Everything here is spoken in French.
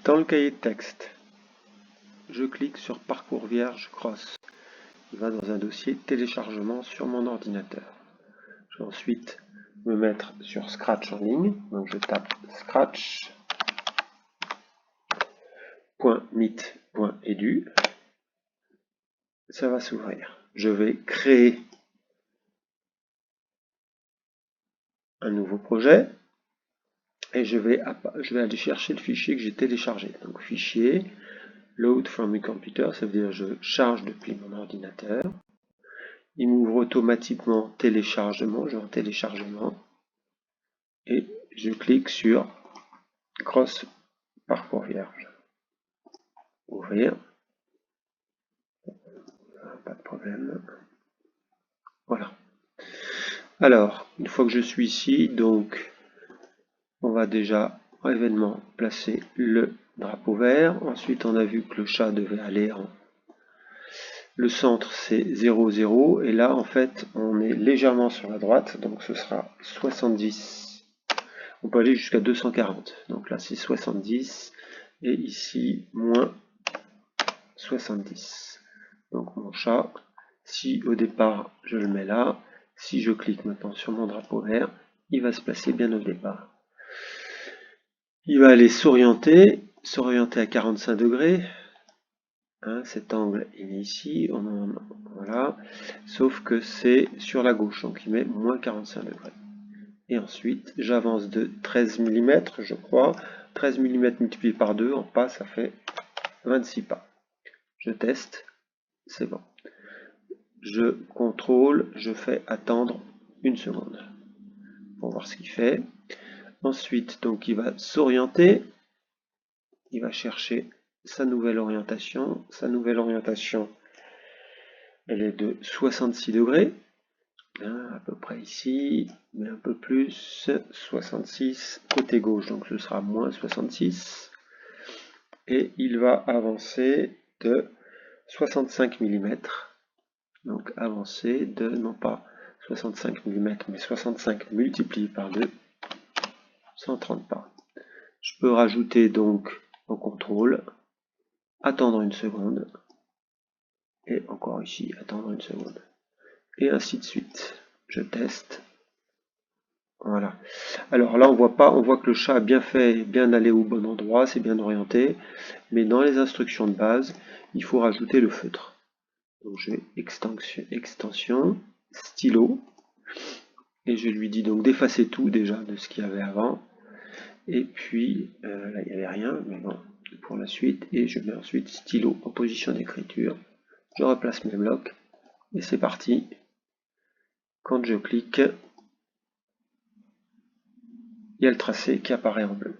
Dans le cahier de texte, je clique sur Parcours vierge cross. Il va dans un dossier téléchargement sur mon ordinateur. Je vais ensuite me mettre sur Scratch en ligne. Donc je tape scratch.meet.edu. Ça va s'ouvrir. Je vais créer un nouveau projet et je vais aller chercher le fichier que j'ai téléchargé. Donc fichier load from my computer, ça veut dire je charge depuis mon ordinateur. Il m'ouvre automatiquement téléchargement, je vais en téléchargement et je clique sur cross parcours vierge. Ouvrir. Pas de problème. Voilà. Alors, une fois que je suis ici, donc on va déjà en événement placer le drapeau vert. Ensuite, on a vu que le chat devait aller en... Le centre, c'est 0, 0. Et là, en fait, on est légèrement sur la droite. Donc, ce sera 70. On peut aller jusqu'à 240. Donc là, c'est 70. Et ici, moins 70. Donc, mon chat, si au départ, je le mets là, si je clique maintenant sur mon drapeau vert, il va se placer bien au départ. Il va aller s'orienter à 45 degrés. Hein, cet angle il est ici, voilà, sauf que c'est sur la gauche, donc il met moins 45 degrés. Et ensuite, j'avance de 13 mm, je crois. 13 mm multiplié par 2, en pas, ça fait 26 pas. Je teste, c'est bon. Je contrôle, je fais attendre une seconde pour voir ce qu'il fait. Ensuite, donc, il va s'orienter. Il va chercher sa nouvelle orientation. Sa nouvelle orientation, elle est de 66 degrés. Hein, à peu près ici, mais un peu plus. 66 côté gauche, donc ce sera moins 66. Et il va avancer de 65 mm. Donc avancer de, non pas 65 mm, mais 65 multiplié par 2, 130 pas. Je peux rajouter donc en contrôle, attendre une seconde, et encore ici, attendre une seconde. Et ainsi de suite. Je teste. Voilà. Alors là, on voit que le chat a bien fait, bien allé au bon endroit, c'est bien orienté. Mais dans les instructions de base, il faut rajouter le feutre. Donc je vais extension, stylo. Et je lui dis donc d'effacer tout déjà de ce qu'il y avait avant. Et puis, là, il n'y avait rien, mais bon, pour la suite. Et je mets ensuite stylo en position d'écriture. Je replace mes blocs. Et c'est parti. Quand je clique, il y a le tracé qui apparaît en bleu.